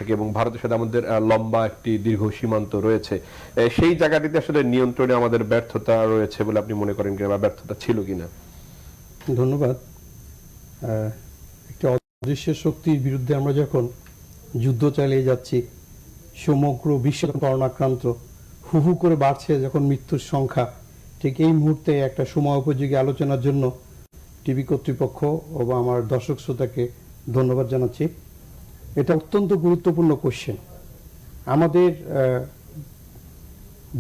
থেকে, এবং ভারতের সাথে আমাদের লম্বা একটি দীর্ঘ সীমান্ত রয়েছে। সেই জায়গাটিতে আসলে নিয়ন্ত্রণে আমাদের ব্যর্থতা রয়েছে বলে আপনি মনে করেন কিনা, বা ব্যর্থতা ছিল কিনা? ধন্যবাদ। একটা অদৃশ্য শক্তির বিরুদ্ধে আমরা যখন যুদ্ধ চালিয়ে যাচ্ছি, সমগ্র বিশ্ব করোনাক্রান্ত, হু হু করে বাড়ছে যখন মৃত্যুর সংখ্যা, ঠিক এই মুহূর্তে একটা সময় উপযোগী আলোচনার জন্য টিভি কর্তৃপক্ষ ও আমার দর্শক শ্রোতাকে ধন্যবাদ জানাচ্ছি। এটা অত্যন্ত গুরুত্বপূর্ণ কোশ্চেন। আমাদের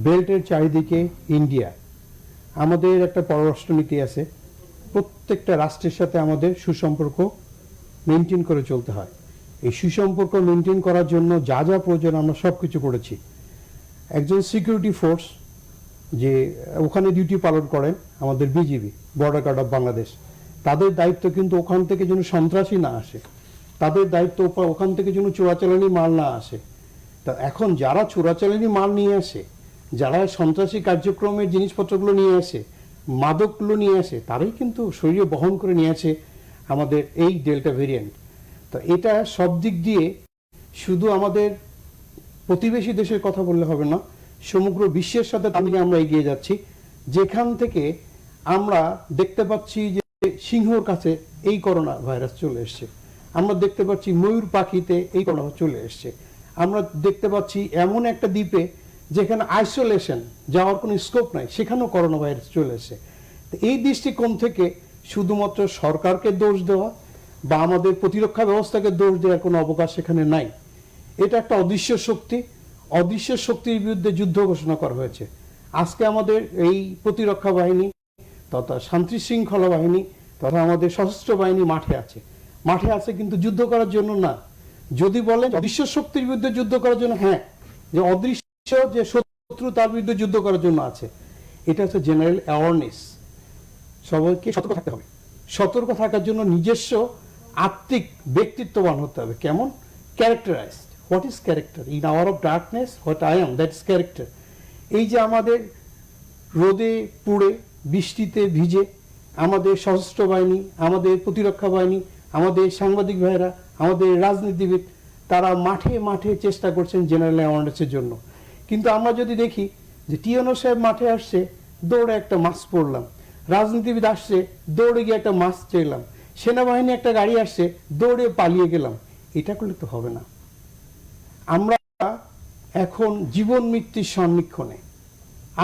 বেল্টের চারিদিকে ইন্ডিয়া, আমাদের একটা পররাষ্ট্রনীতি আছে, প্রত্যেকটা রাষ্ট্রের সাথে আমাদের সুসম্পর্ক মেনটেন করে চলতে হয়। এই সুসম্পর্ক মেনটেন করার জন্য যা যা প্রয়োজন আমরা সব কিছু করেছি। একজন সিকিউরিটি ফোর্স যে ওখানে ডিউটি পালন করেন আমাদের BGB, border guard of Bangladesh, তাদের দায়িত্ব কিন্তু ওখান থেকে যেন সন্ত্রাসী না আসে, তাদের দায়িত্ব ওখান থেকে যেন চোরাচালানি মাল না আসে। তা এখন যারা চোরাচালানি মাল নিয়ে আসে, যারা সন্ত্রাসী কার্যক্রমের জিনিসপত্রগুলো নিয়ে আসে, মাদকগুলো নিয়ে আসে, তারাই কিন্তু শরীরে বহন করে নিয়ে আসে আমাদের এই ডেল্টা ভেরিয়েন্ট। তো এটা সব দিক দিয়ে শুধু আমাদের প্রতিবেশী দেশের কথা বললে হবে না, সমগ্র বিশ্বের সাথে তামিলে আমরা এগিয়ে যাচ্ছি। যেখান থেকে আমরা দেখতে পাচ্ছি যে সিংহর কাছে এই করোনা ভাইরাস চলে এসছে, আমরা দেখতে পাচ্ছি ময়ূর পাখিতে এই করোনা চলে এসছে, আমরা দেখতে পাচ্ছি এমন একটা দ্বীপে যেখানে আইসোলেশন যাওয়ার কোনো স্কোপ নাই, সেখানেও করোনা ভাইরাস চলে এসছে। এই দৃষ্টিকোণ থেকে শুধুমাত্র সরকারকে দোষ দেওয়া বা আমাদের প্রতিরক্ষা ব্যবস্থাকে দোষ দেওয়ার কোনো অবকাশ সেখানে নাই। এটা একটা অদৃশ্য শক্তি, অদৃশ্য শক্তির বিরুদ্ধে যুদ্ধ ঘোষণা করা হয়েছে। আজকে আমাদের এই প্রতিরক্ষা বাহিনী তথা শান্তি শৃঙ্খলা বাহিনী তথা আমাদের সশস্ত্র বাহিনী মাঠে আছে। মাঠে আছে কিন্তু যুদ্ধ করার জন্য না। যদি বলেন অদৃশ্য শক্তির বিরুদ্ধে যুদ্ধ করার জন্য, হ্যাঁ, যে অদৃশ্য যে শত্রু তার বিরুদ্ধে যুদ্ধ করার জন্য আছে। এটা হচ্ছে জেনারেল অ্যাওয়ারনেস। সবাইকে সতর্ক থাকতে হবে। সতর্ক থাকার জন্য নিজস্ব আত্মিক ব্যক্তিত্ববান হতে হবে। কেমন? Characterised. What is character? In our of darkness what I am, that is character. এই যে আমাদের রোদে পুড়ে বৃষ্টিতে ভিজে আমাদের সশস্ত্র বাহিনী, আমাদের প্রতিরক্ষা বাহিনী, আমাদের সাংবাদিক ভাইরা, আমাদের রাজনীতিবিদ, তারা মাঠে মাঠে চেষ্টা করছেন জেনারেল অ্যাওয়ারনেসের জন্য। কিন্তু আমরা যদি দেখি যে টিএনও সাহেব মাঠে আসছে, দৌড়ে একটা মাস্ক পরলাম, রাজনীতিবিদ আসছে, দৌড়ে গিয়ে একটা মাস্ক চাইলাম, সেনাবাহিনী একটা গাড়ি আসছে, দৌড়ে পালিয়ে গেলাম, এটা করলে তো হবে না। আমরা এখন জীবন মৃত্যুর সন্নিক্ষণে।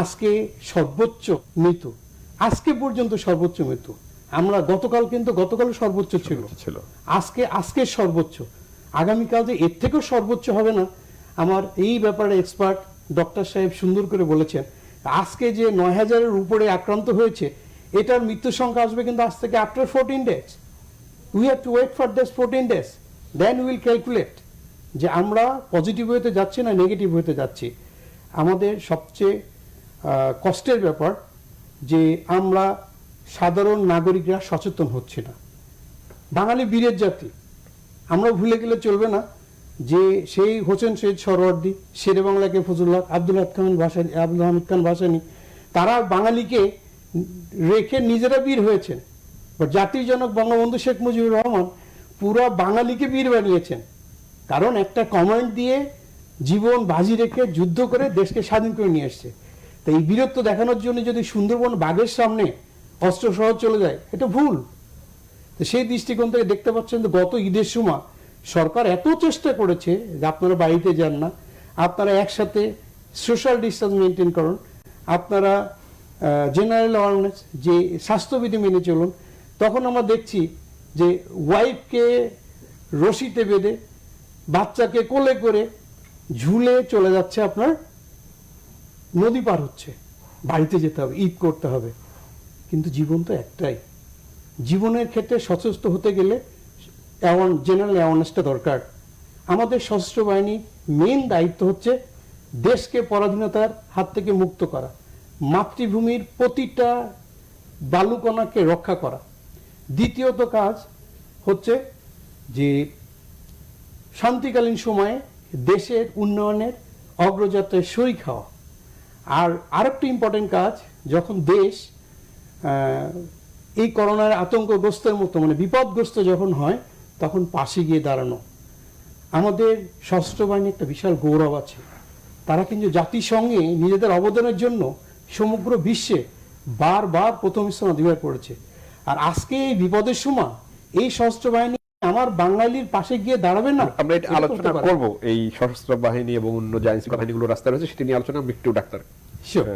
আজকে সর্বোচ্চ মৃত্যু, আজকে পর্যন্ত সর্বোচ্চ মৃত্যু। আমরা গতকাল সর্বোচ্চ ছিল, আজকে সর্বোচ্চ। আগামীকাল যে এর থেকেও সর্বোচ্চ হবে না, আমার এই ব্যাপারে এক্সপার্ট ডক্টর সাহেব সুন্দর করে বলেছেন। আজকে যে ৯,০০০-এর উপরে আক্রান্ত হয়েছে, এটার মৃত্যু সংখ্যা আসবে কিন্তু আজ থেকে after 14 days। We have to wait for this 14 days, then will calculate যে আমরা পজিটিভ হতে যাচ্ছি না নেগেটিভ হতে যাচ্ছি। আমাদের সবচেয়ে কষ্টের ব্যাপার যে আমরা সাধারণ নাগরিকরা সচেতন হচ্ছি না। বাঙালি বীরের জাতি, আমরা ভুলে গেলে চলবে না যে সেই হোসেন শহীদ সরওয়ার্দী, শেরে বাংলাকে ফজলুল হক, আব্দুল হামিদ খান ভাসানী, তারা বাঙালিকে রেখে নিজেরা বীর হয়েছেন। জাতির জনক বঙ্গবন্ধু শেখ মুজিবুর রহমান পুরো বাঙালিকে বীর বানিয়েছেন, কারণ একটা কমান্ড দিয়ে জীবন বাজি রেখে যুদ্ধ করে দেশকে স্বাধীন করে নিয়ে এসছে। তো এই বীরত্ব দেখানোর জন্য যদি সুন্দরবন বাঘের সামনে অস্ত্র সহ চলে যায়, এটা ভুল। তো সেই দৃষ্টিকোণ থেকে দেখতে পাচ্ছেন যে গত ঈদের সময় সরকার এত চেষ্টা করেছে যে আপনারা বাড়িতে যান না, আপনারা একসাথে সোশ্যাল ডিস্টেন্স মেনটেন করুন, আপনারা জেনারেল অ্যাওয়ারনেস যে স্বাস্থ্যবিধি মেনে চলুন। তখন আমরা দেখছি যে ওয়াইফকে রশিতে বেঁধে বাচ্চাকে কোলে করে ঝুলে চলে যাচ্ছে, আপনার নদী পার হচ্ছে, বাড়িতে যেতে হবে, ঈদ করতে হবে। কিন্তু জীবন তো একটাই। জীবনের ক্ষেত্রে সচেষ্ট হতে গেলে জেনারেল অ্যাওয়ারনেসটা দরকার। আমাদের সশস্ত্র বাহিনীর মেন দায়িত্ব হচ্ছে দেশকে পরাধীনতার হাত থেকে মুক্ত করা, মাতৃভূমির প্রতিটা বালুকণাকে রক্ষা করা। দ্বিতীয়ত কাজ হচ্ছে যে শান্তিকালীন সময়ে দেশের উন্নয়নের অগ্রযাত্রায় শরিক হওয়া। আর আরেকটা ইম্পর্টেন্ট কাজ, যখন দেশ এই করোনার আতঙ্কগ্রস্তের মতো মানে বিপদগ্রস্ত যখন হয়, তখন পাশে গিয়ে দাঁড়ানো। আমাদের সশস্ত্র বাহিনী একটা বিশাল গৌরব আছে। তারা কিন্তু জাতিসংঘে নিজেদের অবদানের জন্য সমগ্র বিশ্বে বারবার প্রথম স্থান অধিকার করেছে। আর আজকে এই বিপদের সময় এই সশস্ত্র বাহিনী আমার বাঙালির পাশে গিয়ে দাঁড়াবে না? আমরা এটা এটা আলোচনা করতে পারে। করব, এই সশস্ত্র বাহিনী এবং অন্য যে আইনশৃঙ্খলা বাহিনীগুলো রাস্তায় রয়েছে সেটা নিয়ে আলোচনা একটু ডাক্তার। Sure.